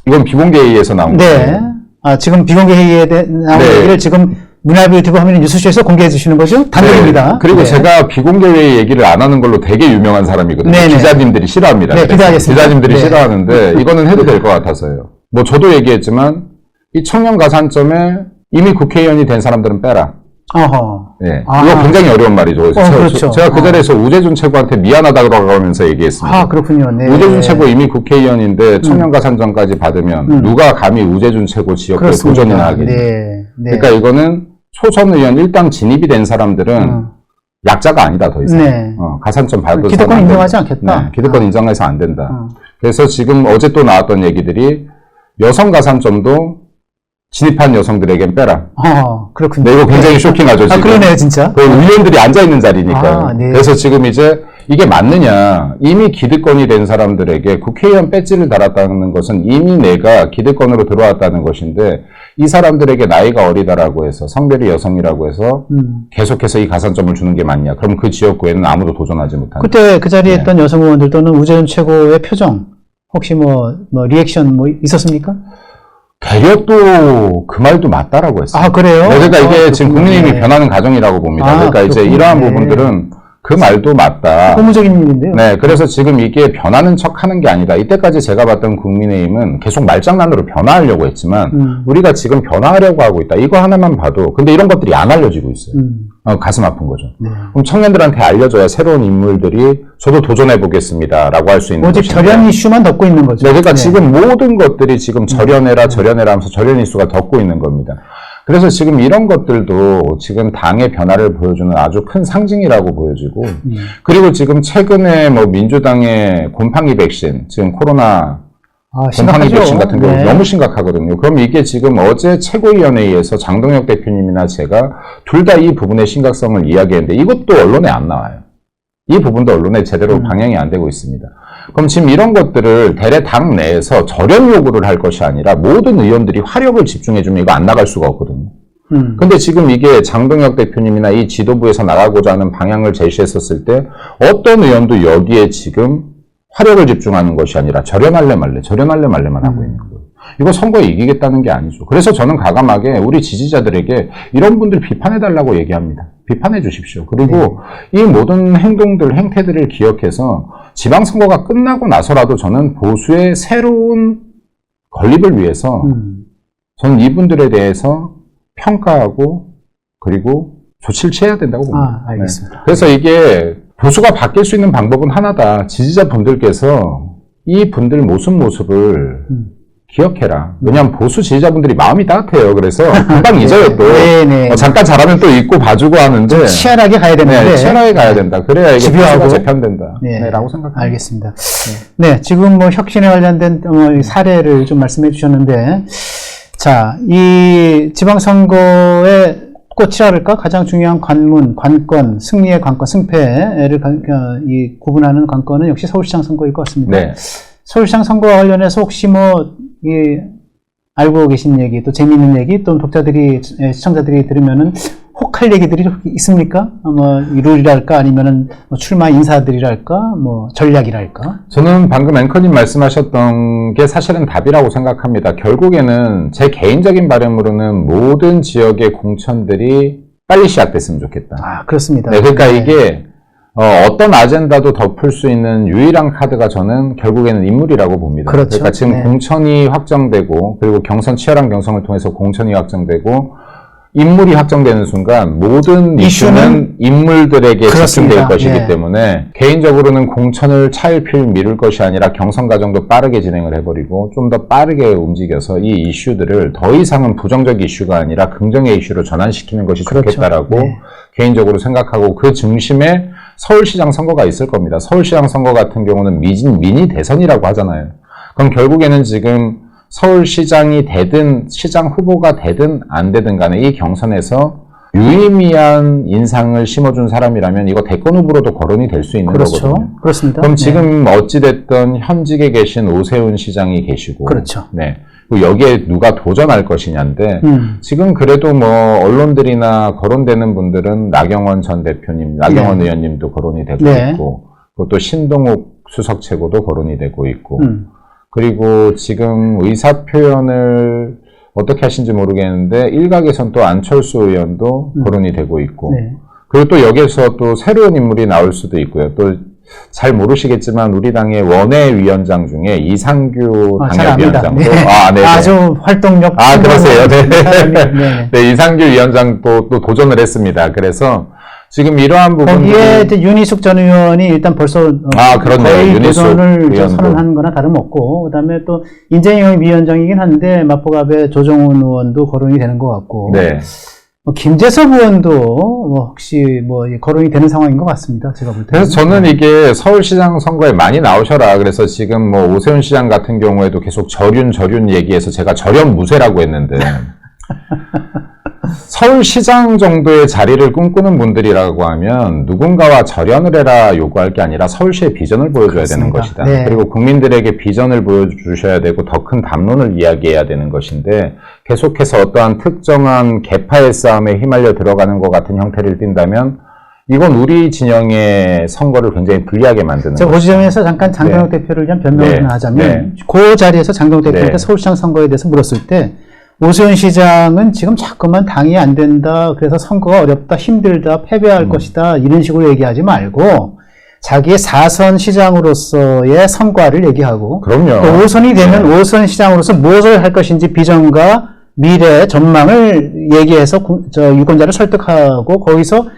이건 비공개 회의에서 나온 네. 거예요. 지금 비공개 회의에 나온 네. 얘기를 지금 문화부 유튜브 화면 뉴스쇼에서 공개해 주시는 거죠? 단독입니다. 네, 그리고 네. 제가 비공개 회의 얘기를 안 하는 걸로 되게 유명한 사람이거든요. 네네. 기자님들이 싫어합니다. 네, 그래서 기대하겠습니다. 기자님들이 네. 싫어하는데 이거는 해도 될 것 같아서요. 뭐 저도 얘기했지만 이 청년 가산점에 이미 국회의원이 된 사람들은 빼라. 어허. 네. 아. 이거 굉장히 어려운 말이죠. 그래서 그렇죠. 제가 그 자리에서 우재준 최고한테 미안하다고 하면서 얘기했습니다. 그렇군요. 네. 우재준 최고 이미 국회의원인데 청년 가산점까지 받으면 누가 감히 우재준 최고 지역구에 그렇습니다. 도전이나 하겠냐. 네. 네. 그러니까 이거는 초선 의원 일당 진입이 된 사람들은 약자가 아니다, 더 이상. 네. 가산점 받을 사람 기득권 안 인정하지 된다. 않겠다. 네, 기득권 인정해서 안 된다. 그래서 지금 어제 또 나왔던 얘기들이 여성 가산점도 진입한 여성들에겐 빼라. 그렇군요. 네, 이거 굉장히 쇼킹하죠, 지금. 그러네요, 진짜. 그 의원들이 앉아있는 자리니까요. 네. 그래서 지금 이제 이게 맞느냐. 이미 기득권이 된 사람들에게 국회의원 배지를 달았다는 것은 이미 내가 기득권으로 들어왔다는 것인데 이 사람들에게 나이가 어리다라고 해서 성별이 여성이라고 해서 계속해서 이 가산점을 주는 게 맞냐. 그럼 그 지역구에는 아무도 도전하지 못한다. 그때 그 자리에 있던 여성 의원들 또는 우재현 최고의 표정 혹시 뭐 리액션 있었습니까? 대려 또 그 말도 맞다라고 했어요. 그래요? 네, 그러니까 이게 지금 국민의힘이 변하는 과정이라고 봅니다. 그러니까 이제 이러한 부분들은 그 말도 맞다. 고무적인 일인데요. 네, 그래서 지금 이게 변하는 척 하는 게 아니다. 이때까지 제가 봤던 국민의힘은 계속 말장난으로 변화하려고 했지만, 우리가 지금 변화하려고 하고 있다. 이거 하나만 봐도, 근데 이런 것들이 안 알려지고 있어요. 가슴 아픈 거죠. 네. 그럼 청년들한테 알려줘야 새로운 인물들이 저도 도전해보겠습니다. 라고 할 수 있는 오직 것인데. 절연 이슈만 덮고 있는 거죠. 네, 그러니까 지금 모든 것들이 지금 절연해라 하면서 절연 이슈가 덮고 있는 겁니다. 그래서 지금 이런 것들도 지금 당의 변화를 보여주는 아주 큰 상징이라고 보여지고, 그리고 지금 최근에 뭐 민주당의 곰팡이 백신, 지금 코로나 곰팡이 심각하죠. 백신 같은 경우 네. 너무 심각하거든요. 그럼 이게 지금 어제 최고위원회의에서 장동혁 대표님이나 제가 둘 다 이 부분의 심각성을 이야기했는데 이것도 언론에 안 나와요. 이 부분도 언론에 제대로 방영이 안 되고 있습니다. 그럼 지금 이런 것들을 대래 당 내에서 절연 요구를 할 것이 아니라 모든 의원들이 화력을 집중해주면 이거 안 나갈 수가 없거든요. 근데 지금 이게 장동혁 대표님이나 이 지도부에서 나가고자 하는 방향을 제시했었을 때 어떤 의원도 여기에 지금 화력을 집중하는 것이 아니라 절연할래 말래만 하고 있는 거예요. 이거 선거에 이기겠다는 게 아니죠. 그래서 저는 과감하게 우리 지지자들에게 이런 분들 비판해달라고 얘기합니다. 비판해 주십시오. 그리고 이 모든 행태들을 기억해서 지방선거가 끝나고 나서라도 저는 보수의 새로운 건립을 위해서 저는 이분들에 대해서 평가하고 그리고 조치를 취해야 된다고 봅니다. 알겠습니다. 네. 그래서 이게 보수가 바뀔 수 있는 방법은 하나다. 지지자분들께서 이 분들 모습을 기억해라. 왜냐하면 보수 지지자분들이 마음이 따뜻해요. 그래서 금방 잊어요 또. 잠깐 잘하면 또 잊고 봐주고 하는데 치열하게 가야 되는데. 치열하게 가야 된다. 그래야 이게 보수가 재편된다. 라고 생각합니다. 알겠습니다. 네, 지금 뭐 혁신에 관련된 사례를 좀 말씀해 주셨는데, 자, 이 지방선거의 꽃이라 그럴까? 가장 중요한 관건, 승리의 관건, 승패를 구분하는 관건은 역시 서울시장 선거일 것 같습니다. 네. 서울시장 선거와 관련해서 혹시 알고 계신 얘기, 또 재미있는 얘기, 또 독자들이, 시청자들이 들으면은 혹할 얘기들이 있습니까? 룰이랄까, 아니면은 출마 인사들이랄까, 전략이랄까? 저는 방금 앵커님 말씀하셨던 게 사실은 답이라고 생각합니다. 결국에는 제 개인적인 바람으로는 모든 지역의 공천들이 빨리 시작됐으면 좋겠다. 그렇습니다. 네, 그러니까 이게 어떤 아젠다도 덮을 수 있는 유일한 카드가 저는 결국에는 인물이라고 봅니다. 그렇죠. 그러니까 지금 공천이 확정되고 그리고 치열한 경선을 통해서 공천이 확정되고 인물이 확정되는 순간 모든 이슈는 인물들에게 집중될 것이기 때문에 개인적으로는 공천을 차일피일 미룰 것이 아니라 경선 과정도 빠르게 진행을 해버리고 좀 더 빠르게 움직여서 이 이슈들을 더 이상은 부정적 이슈가 아니라 긍정의 이슈로 전환시키는 것이 좋겠다라고 개인적으로 생각하고 그 중심에 서울시장 선거가 있을 겁니다. 서울시장 선거 같은 경우는 미니 대선이라고 하잖아요. 그럼 결국에는 지금 서울시장이 되든 시장 후보가 되든 안 되든 간에 이 경선에서 유의미한 인상을 심어준 사람이라면 이거 대권 후보로도 거론이 될 수 있는 거거든요. 그렇습니다. 그럼 지금 어찌됐든 현직에 계신 오세훈 시장이 계시고 네. 그리고 여기에 누가 도전할 것이냐인데 지금 그래도 언론들이나 거론되는 분들은 나경원 전 대표님, 나경원 의원님도 거론이 되고 있고 또 신동욱 수석 최고도 거론이 되고 있고 그리고 지금 의사표현을 어떻게 하신지 모르겠는데 일각에선 또 안철수 의원도 거론이 되고 있고 그리고 또 여기에서 또 새로운 인물이 나올 수도 있고요. 또 잘 모르시겠지만 우리 당의 원외위원장 중에 이상규 당협위원장도 아주 활동력 그러세요. 네, 이상규 위원장도 또 도전을 했습니다. 그래서 지금 이러한 부분들이 거기에 이제 윤희숙 전 의원이 일단 벌써 거의 도전을 선언한 거나 다름없고 그다음에 또 인재영 위원장이긴 한데 마포갑의 조정훈 의원도 거론이 되는 것 같고 김재섭 의원도 혹시 거론이 되는 상황인 것 같습니다. 제가 볼 때. 그래서 저는 이게 서울시장 선거에 많이 나오셔라. 그래서 지금 오세훈 시장 같은 경우에도 계속 절윤 얘기해서 제가 절연무쇠라고 했는데 서울시장 정도의 자리를 꿈꾸는 분들이라고 하면 누군가와 절연을 해라 요구할 게 아니라 서울시의 비전을 보여줘야 되는 것이다. 네. 그리고 국민들에게 비전을 보여주셔야 되고 더 큰 담론을 이야기해야 되는 것인데 계속해서 어떠한 특정한 계파의 싸움에 휘말려 들어가는 것 같은 형태를 띈다면 이건 우리 진영의 선거를 굉장히 불리하게 만드는 제가 것이다. 그 지점에서 잠깐 장동혁 대표를 위한 변명을 네. 하자면 그 자리에서 장동혁 대표한테 네. 서울시장 선거에 대해서 물었을 때 오세훈 시장은 지금 자꾸만 당이 안 된다. 그래서 선거가 어렵다, 힘들다, 패배할 것이다. 이런 식으로 얘기하지 말고 자기의 4선 시장으로서의 성과를 얘기하고 그럼요. 또 5선이 되면 5선 시장으로서 무엇을 할 것인지 비전과 미래 전망을 얘기해서 유권자를 설득하고 거기서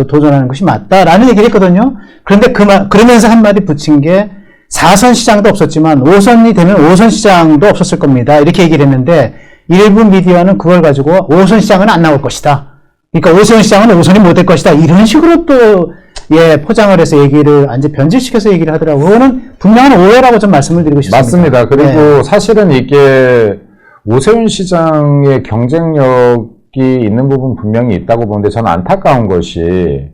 도전하는 것이 맞다라는 얘기를 했거든요. 그런데 그러면서 한마디 붙인 게 4선 시장도 없었지만 5선이 되면 5선 시장도 없었을 겁니다. 이렇게 얘기를 했는데 일부 미디어는 그걸 가지고 5선 시장은 안 나올 것이다. 그러니까 5선 시장은 5선이 못 될 것이다. 이런 식으로 또 포장을 해서 얘기를 완전 변질시켜서 얘기를 하더라고요. 그거는 분명한 오해라고 좀 말씀을 드리고 싶습니다. 맞습니다. 그리고 사실은 이게 오세훈 시장의 경쟁력이 있는 부분 분명히 있다고 보는데 저는 안타까운 것이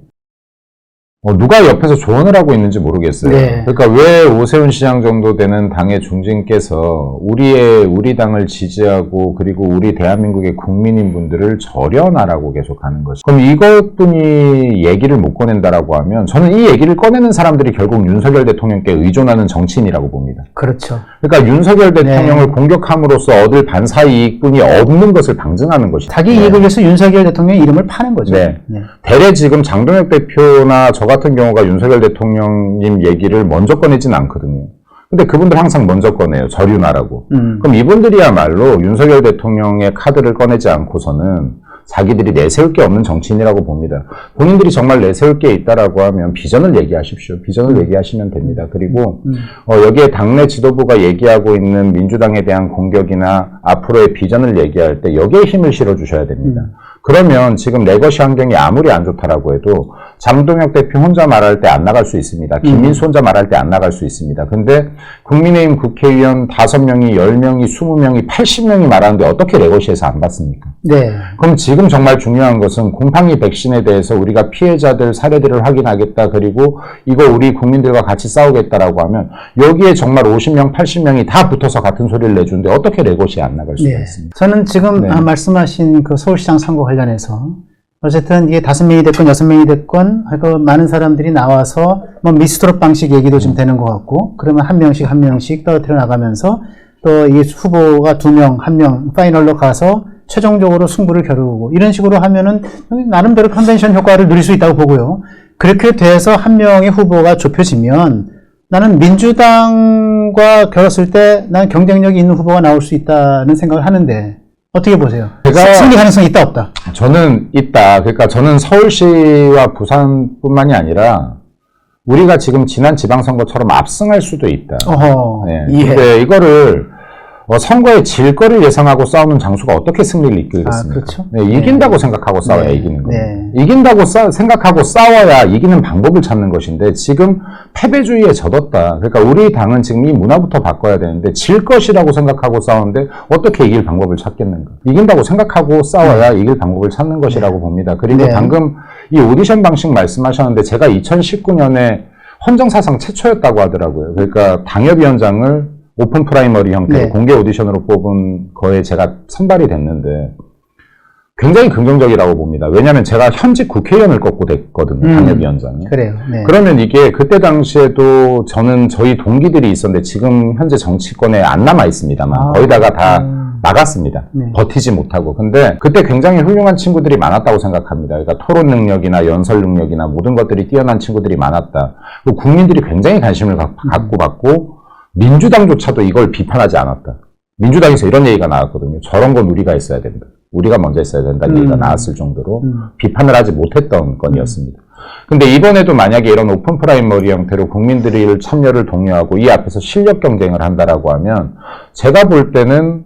누가 옆에서 조언을 하고 있는지 모르겠어요. 네. 그러니까 왜 오세훈 시장 정도 되는 당의 중진께서 우리 당을 지지하고 그리고 우리 대한민국의 국민인 분들을 절연하라고 계속 하는 것이. 그럼 이것뿐이 얘기를 못 꺼낸다라고 하면 저는 이 얘기를 꺼내는 사람들이 결국 윤석열 대통령께 의존하는 정치인이라고 봅니다. 그렇죠. 그러니까 윤석열 대통령을 공격함으로써 얻을 반사 이익뿐이 없는 것을 방증하는 것이죠. 자기 이익을 위해서 윤석열 대통령의 이름을 파는 거죠. 네. 대래 지금 장동혁 대표나 저 같은 경우가 윤석열 대통령님 얘기를 먼저 꺼내진 않거든요. 근데 그분들 항상 먼저 꺼내요. 절윤하라고. 그럼 이분들이야말로 윤석열 대통령의 카드를 꺼내지 않고서는 자기들이 내세울 게 없는 정치인이라고 봅니다. 본인들이 정말 내세울 게 있다라고 하면 비전을 얘기하십시오. 비전을 얘기하시면 됩니다. 그리고 여기에 당내 지도부가 얘기하고 있는 민주당에 대한 공격이나 앞으로의 비전을 얘기할 때 여기에 힘을 실어주셔야 됩니다. 그러면 지금 내 것이 환경이 아무리 안 좋다라고 해도 장동혁 대표 혼자 말할 때 안 나갈 수 있습니다. 김민수 혼자 말할 때 안 나갈 수 있습니다. 근데 국민의힘 국회의원 5명이, 10명이, 20명이, 80명이 말하는데 어떻게 레거시에서 안 받습니까? 네. 그럼 지금 정말 중요한 것은 곰팡이 백신에 대해서 우리가 피해자들 사례들을 확인하겠다. 그리고 이거 우리 국민들과 같이 싸우겠다라고 하면 여기에 정말 50명, 80명이 다 붙어서 같은 소리를 내주는데 어떻게 레거시에 안 나갈 수가 있습니까? 저는 지금 말씀하신 그 서울시장 선거 관련해서 어쨌든 이게 5명이 됐건 6명이 됐건 많은 사람들이 나와서 미스트롯 방식 얘기도 좀 되는 것 같고 그러면 한 명씩 떨어뜨려 나가면서 또 이 후보가 2명, 1명 파이널로 가서 최종적으로 승부를 겨루고 이런 식으로 하면은 나름대로 컨벤션 효과를 누릴 수 있다고 보고요. 그렇게 돼서 한 명의 후보가 좁혀지면 나는 민주당과 겨뤘을 때 난 경쟁력이 있는 후보가 나올 수 있다는 생각을 하는데 어떻게 보세요? 승리 가능성이 있다 없다? 저는 있다. 그러니까 저는 서울시와 부산뿐만이 아니라 우리가 지금 지난 지방선거처럼 압승할 수도 있다. 근데 이거를 선거에 질 거를 예상하고 싸우는 장수가 어떻게 승리를 이끌겠습니까? 그렇죠. 이긴다고 생각하고 싸워야 이기는 겁니다. 이긴다고 생각하고 싸워야 이기는 방법을 찾는 것인데 지금 패배주의에 젖었다. 그러니까 우리 당은 지금 이 문화부터 바꿔야 되는데 질 것이라고 생각하고 싸우는데 어떻게 이길 방법을 찾겠는가? 이긴다고 생각하고 싸워야 이길 방법을 찾는 것이라고 봅니다. 그리고 방금 이 오디션 방식 말씀하셨는데 제가 2019년에 헌정사상 최초였다고 하더라고요. 그러니까 당협위원장을 오픈 프라이머리 형태로 공개 오디션으로 뽑은 거에 제가 선발이 됐는데 굉장히 긍정적이라고 봅니다. 왜냐하면 제가 현직 국회의원을 꺾고 됐거든요. 당협위원장이. 그래요. 그러면 이게 그때 당시에도 저희 동기들이 있었는데 지금 현재 정치권에 안 남아 있습니다만 거의 다가 다 나갔습니다. 버티지 못하고. 근데 그때 굉장히 훌륭한 친구들이 많았다고 생각합니다. 그러니까 토론 능력이나 연설 능력이나 모든 것들이 뛰어난 친구들이 많았다. 그리고 국민들이 굉장히 관심을 갖고 받고 민주당조차도 이걸 비판하지 않았다. 민주당에서 이런 얘기가 나왔거든요. 저런 건 우리가 했어야 된다. 우리가 먼저 했어야 된다는 얘기가 나왔을 정도로 비판을 하지 못했던 건이었습니다. 근데 이번에도 만약에 이런 오픈 프라이머리 형태로 국민들이 참여를 독려하고 이 앞에서 실력 경쟁을 한다라고 하면 제가 볼 때는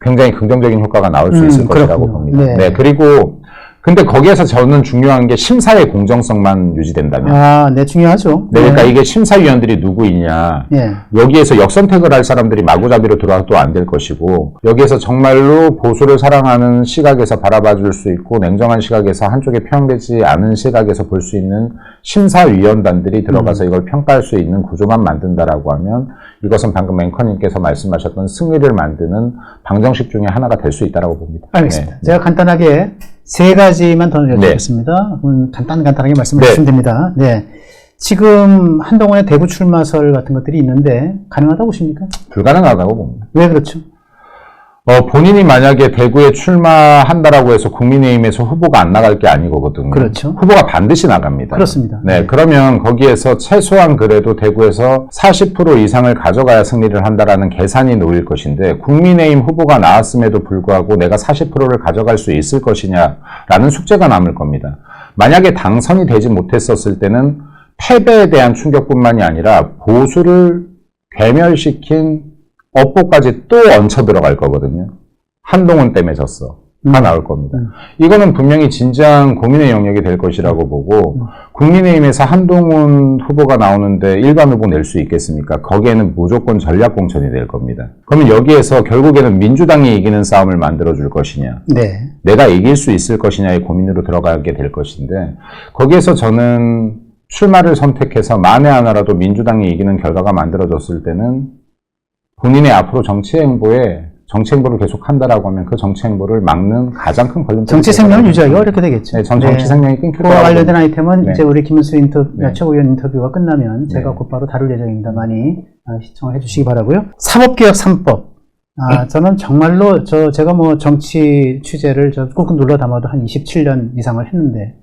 굉장히 긍정적인 효과가 나올 수 있을 것이라고 그렇군요. 봅니다. 네. 네, 그리고 근데 거기에서 저는 중요한 게 심사의 공정성만 유지된다면. 네, 중요하죠. 네, 그러니까 이게 심사위원들이 누구이냐. 예. 여기에서 역선택을 할 사람들이 마구잡이로 들어와도 안 될 것이고, 여기에서 정말로 보수를 사랑하는 시각에서 바라봐줄 수 있고, 냉정한 시각에서 한쪽에 편향되지 않은 시각에서 볼 수 있는 심사위원단들이 들어가서 이걸 평가할 수 있는 구조만 만든다라고 하면, 이것은 방금 앵커님께서 말씀하셨던 승리를 만드는 방정식 중에 하나가 될 수 있다고 봅니다. 알겠습니다. 네. 제가 간단하게 세 가지만 더 여쭙겠습니다. 간단하게 말씀을 네. 주시면 됩니다. 네. 지금 한동훈의 대구 출마설 같은 것들이 있는데 가능하다고 보십니까? 불가능하다고 봅니다. 왜 그렇죠? 본인이 만약에 대구에 출마한다라고 해서 국민의힘에서 후보가 안 나갈 게 아니거든요. 그렇죠. 후보가 반드시 나갑니다. 그렇습니다. 네, 그러면 거기에서 최소한 그래도 대구에서 40% 이상을 가져가야 승리를 한다라는 계산이 놓일 것인데, 국민의힘 후보가 나왔음에도 불구하고 내가 40%를 가져갈 수 있을 것이냐라는 숙제가 남을 겁니다. 만약에 당선이 되지 못했었을 때는 패배에 대한 충격뿐만이 아니라 보수를 괴멸시킨 업보까지 또 얹혀 들어갈 거거든요. 한동훈 때문에 졌어. 다 나올 겁니다. 이거는 분명히 진지한 고민의 영역이 될 것이라고 보고, 국민의힘에서 한동훈 후보가 나오는데 일반 후보 낼 수 있겠습니까? 거기에는 무조건 전략 공천이 될 겁니다. 그러면 여기에서 결국에는 민주당이 이기는 싸움을 만들어줄 것이냐, 네. 내가 이길 수 있을 것이냐의 고민으로 들어가게 될 것인데, 거기에서 저는 출마를 선택해서 만에 하나라도 민주당이 이기는 결과가 만들어졌을 때는 본인의 앞으로 정치 행보를 계속 한다라고 하면 그 정치 행보를 막는 가장 큰 걸림돌이 정치 생명을 유지하기가 어렵게 되겠죠. 네, 전 정치 생명이 끊길 그와 거라고 관련된 봅니다. 아이템은 네. 이제 우리 김은수 네. 최고위원 인터뷰가 끝나면 제가 네. 곧바로 다룰 예정입니다. 많이 시청을 해주시기 바라고요. 사법개혁 3법. 저는 정말로 제가 뭐 정치 취재를 꾹꾹 눌러 담아도 한 27년 이상을 했는데,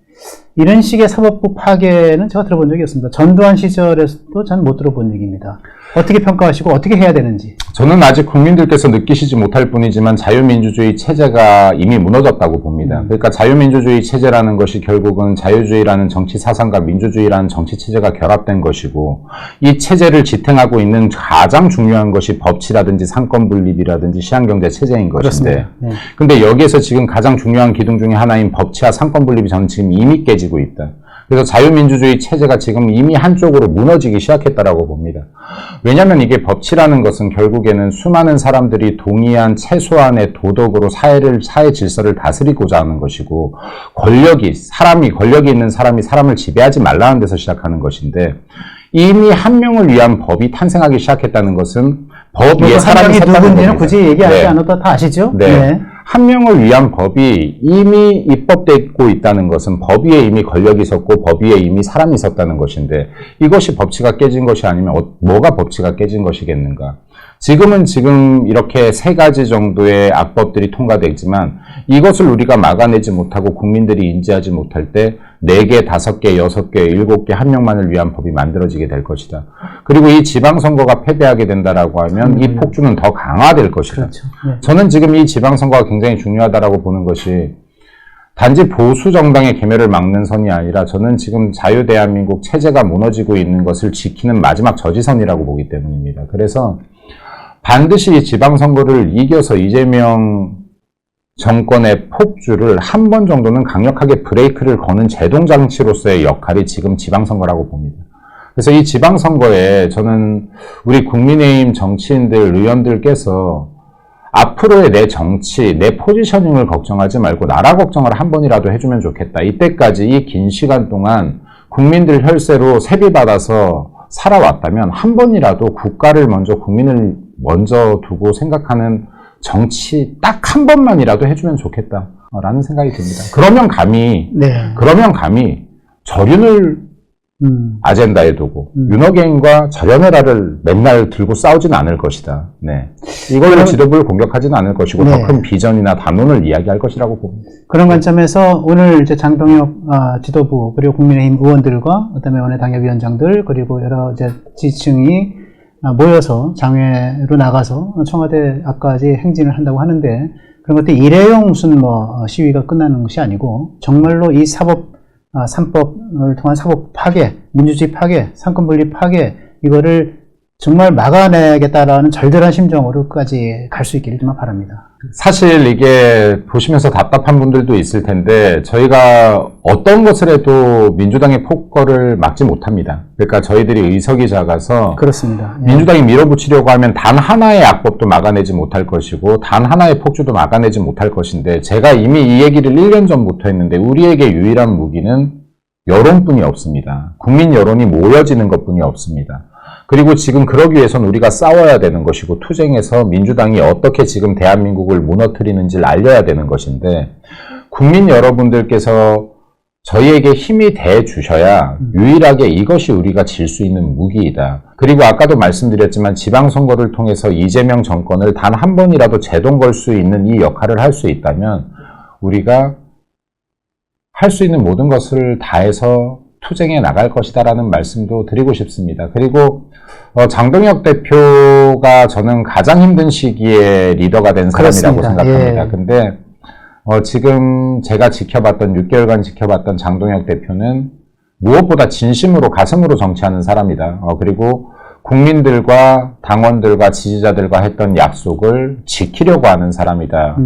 이런 식의 사법부 파괴는 제가 들어본 적이 없습니다. 전두환 시절에서도 전 못 들어본 얘기입니다. 어떻게 평가하시고 어떻게 해야 되는지. 저는 아직 국민들께서 느끼시지 못할 뿐이지만 자유민주주의 체제가 이미 무너졌다고 봅니다. 그러니까 자유민주주의 체제라는 것이 결국은 자유주의라는 정치 사상과 민주주의라는 정치 체제가 결합된 것이고, 이 체제를 지탱하고 있는 가장 중요한 것이 법치라든지 상권분립이라든지 시장경제 체제인 것인데, 네. 근데 여기에서 지금 가장 중요한 기둥 중에 하나인 법치와 상권분립이 저는 지금 이미 깨지고 있다. 그래서 자유민주주의 체제가 지금 이미 한쪽으로 무너지기 시작했다라고 봅니다. 왜냐하면 이게 법치라는 것은 결국에는 수많은 사람들이 동의한 최소한의 도덕으로 사회 질서를 다스리고자 하는 것이고, 권력이 있는 사람이 사람을 지배하지 말라는 데서 시작하는 것인데, 이미 한 명을 위한 법이 탄생하기 시작했다는 것은 법 위에 사람이 섰다는 누군지는 겁니다. 굳이 얘기하지 네. 않아도 다 아시죠? 네. 한 명을 위한 법이 이미 입법되고 있다는 것은 법 위에 이미 권력이 있었고 법 위에 이미 사람이 있었다는 것인데, 이것이 법치가 깨진 것이 아니면 뭐가 법치가 깨진 것이겠는가? 지금 이렇게 세 가지 정도의 악법들이 통과되지만 이것을 우리가 막아내지 못하고 국민들이 인지하지 못할 때 4개, 5개, 6개, 7개 한 명만을 위한 법이 만들어지게 될 것이다. 그리고 이 지방선거가 패배하게 된다라고 하면 이 폭주는 더 강화될 것이다. 그렇죠. 네. 저는 지금 이 지방선거가 굉장히 중요하다라고 보는 것이 단지 보수 정당의 괴멸을 막는 선이 아니라, 저는 지금 자유대한민국 체제가 무너지고 있는 것을 지키는 마지막 저지선이라고 보기 때문입니다. 그래서 반드시 이 지방선거를 이겨서 이재명 정권의 폭주를 한 번 정도는 강력하게 브레이크를 거는 제동장치로서의 역할이 지금 지방선거라고 봅니다. 그래서 이 지방선거에 저는 우리 국민의힘 정치인들, 의원들께서 앞으로의 내 정치, 내 포지셔닝을 걱정하지 말고 나라 걱정을 한 번이라도 해주면 좋겠다. 이때까지 이 긴 시간 동안 국민들 혈세로 세비 받아서 살아왔다면 한 번이라도 국가를 먼저, 국민을 먼저 두고 생각하는 정치 딱 한 번만이라도 해주면 좋겠다라는 생각이 듭니다. 그러면 감히 저륜을 아젠다에 두고 윤호개인과 절연해라를 맨날 들고 싸우지는 않을 것이다. 네. 이걸로 지도부를 공격하지는 않을 것이고, 네. 더 큰 비전이나 담론을 이야기할 것이라고 봅니다. 그런 관점에서 오늘 이제 장동혁 지도부, 그리고 국민의힘 의원들과 그다음에 원외 당협위원장들, 그리고 여러 이제 지층이 모여서 장외로 나가서 청와대 앞까지 행진을 한다고 하는데, 그런 것도 일회용 무슨 시위가 끝나는 것이 아니고, 정말로 이 3법을 통한 사법 파괴, 민주주의 파괴, 상권분립 파괴, 이거를 정말 막아내겠다라는 절절한 심정으로까지 갈 수 있기를 정말 바랍니다. 사실 이게 보시면서 답답한 분들도 있을 텐데 저희가 어떤 것을 해도 민주당의 폭거를 막지 못합니다. 그러니까 저희들이 의석이 작아서 그렇습니다. 예. 민주당이 밀어붙이려고 하면 단 하나의 악법도 막아내지 못할 것이고 단 하나의 폭주도 막아내지 못할 것인데 제가 이미 이 얘기를 1년 전부터 했는데 우리에게 유일한 무기는 여론뿐이 없습니다. 국민 여론이 모여지는 것뿐이 없습니다. 그리고 지금 그러기 위해서는 우리가 싸워야 되는 것이고 투쟁해서 민주당이 어떻게 지금 대한민국을 무너뜨리는지를 알려야 되는 것인데 국민 여러분들께서 저희에게 힘이 돼 주셔야 유일하게 이것이 우리가 질 수 있는 무기이다. 그리고 아까도 말씀드렸지만 지방선거를 통해서 이재명 정권을 단 한 번이라도 제동 걸 수 있는 이 역할을 할 수 있다면 우리가 할 수 있는 모든 것을 다해서 투쟁해 나갈 것이다라는 말씀도 드리고 싶습니다. 그리고 장동혁 대표가 저는 가장 힘든 시기에 리더가 된 사람이라고 그렇습니다. 생각합니다. 예. 근데 지금 제가 지켜봤던 6개월간 지켜봤던 장동혁 대표는 무엇보다 진심으로 가슴으로 정치하는 사람이다. 그리고 국민들과 당원들과 지지자들과 했던 약속을 지키려고 하는 사람이다.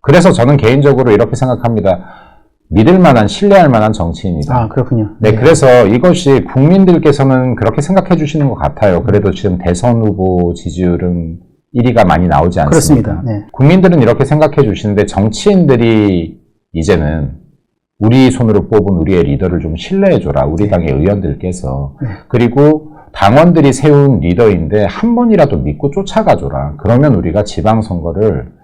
그래서 저는 개인적으로 이렇게 생각합니다. 믿을 만한, 신뢰할 만한 정치인이다. 아, 그렇군요. 네, 그래서 이것이 국민들께서는 그렇게 생각해 주시는 것 같아요. 그래도 지금 대선 후보 지지율은 1위가 많이 나오지 않습니까? 그렇습니다. 네. 국민들은 이렇게 생각해 주시는데 정치인들이 이제는 우리 손으로 뽑은 우리의 리더를 좀 신뢰해 줘라. 우리 당의 의원들께서. 그리고 당원들이 세운 리더인데 한 번이라도 믿고 쫓아가 줘라. 그러면 우리가 지방선거를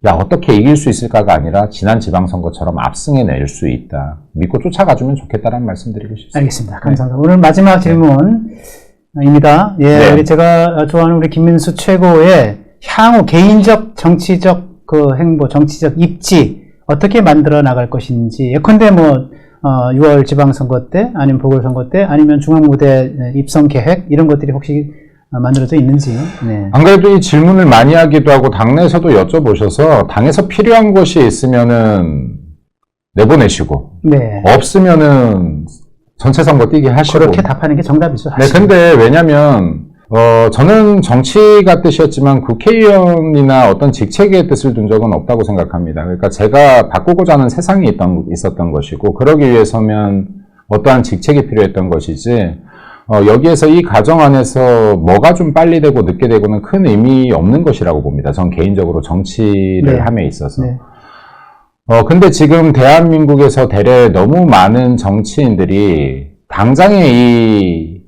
어떻게 이길 수 있을까가 아니라 지난 지방선거처럼 압승해낼 수 있다. 믿고 쫓아가주면 좋겠다는 말씀 드리고 싶습니다. 알겠습니다. 감사합니다. 오늘 마지막 질문입니다. 예, 네. 우리 제가 좋아하는 우리 김민수 최고의 향후 개인적 정치적 행보, 정치적 입지 어떻게 만들어 나갈 것인지 예컨대 6월 지방선거 때 아니면 보궐선거 때 아니면 중앙무대 입성 계획 이런 것들이 혹시 만들어져 있는지. 네. 안 그래도 이 질문을 많이 하기도 하고 당내에서도 여쭤보셔서 당에서 필요한 것이 있으면은 내보내시고 네. 없으면은 전체 선거 뛰게 하시고 그렇게 답하는 게 정답이죠. 네, 근데 왜냐면 저는 정치가 뜻이었지만 국회의원이나 어떤 직책의 뜻을 둔 적은 없다고 생각합니다. 그러니까 제가 바꾸고자 하는 세상이 있었던 것이고 그러기 위해서면 어떠한 직책이 필요했던 것이지 여기에서 이 과정 안에서 뭐가 좀 빨리 되고 늦게 되고는 큰 의미 없는 것이라고 봅니다. 전 개인적으로 정치를 네. 함에 있어서. 네. 근데 지금 대한민국에서 대래 너무 많은 정치인들이 당장의 이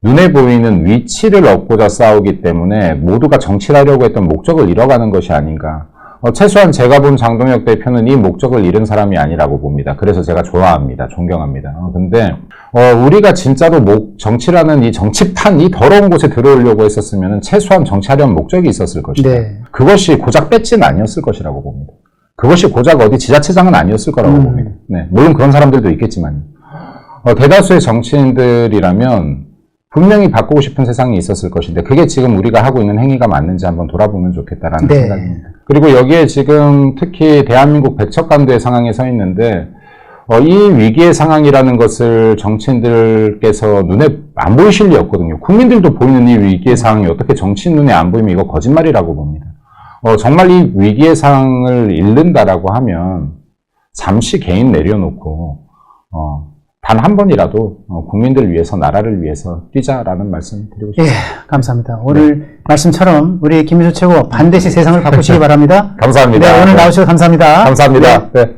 눈에 보이는 위치를 얻고자 싸우기 때문에 모두가 정치를 하려고 했던 목적을 잃어가는 것이 아닌가. 최소한 제가 본 장동혁 대표는 이 목적을 잃은 사람이 아니라고 봅니다. 그래서 제가 좋아합니다. 존경합니다. 근데 우리가 진짜로 정치라는 이 정치판, 이 더러운 곳에 들어오려고 했었으면 최소한 정치하려는 목적이 있었을 것이다. 네. 그것이 고작 배지는 아니었을 것이라고 봅니다. 그것이 고작 어디 지자체장은 아니었을 거라고 봅니다. 네, 물론 그런 사람들도 있겠지만 대다수의 정치인들이라면 분명히 바꾸고 싶은 세상이 있었을 것인데 그게 지금 우리가 하고 있는 행위가 맞는지 한번 돌아보면 좋겠다라는 네. 생각입니다. 그리고 여기에 지금 특히 대한민국 백척간두의 상황에 서 있는데 이 위기의 상황이라는 것을 정치인들께서 눈에 안 보이실 리 없거든요. 국민들도 보이는 이 위기의 상황이 어떻게 정치인 눈에 안 보이면 이거 거짓말이라고 봅니다. 정말 이 위기의 상황을 잃는다라고 하면 잠시 개인 내려놓고 단 한 번이라도 국민들을 위해서 나라를 위해서 뛰자라는 말씀 드리고 싶습니다. 예, 감사합니다. 오늘 말씀처럼 우리 김민수 최고 반드시 세상을 바꾸시기 바랍니다. 감사합니다. 네, 오늘 나오셔서 감사합니다. 감사합니다. 네.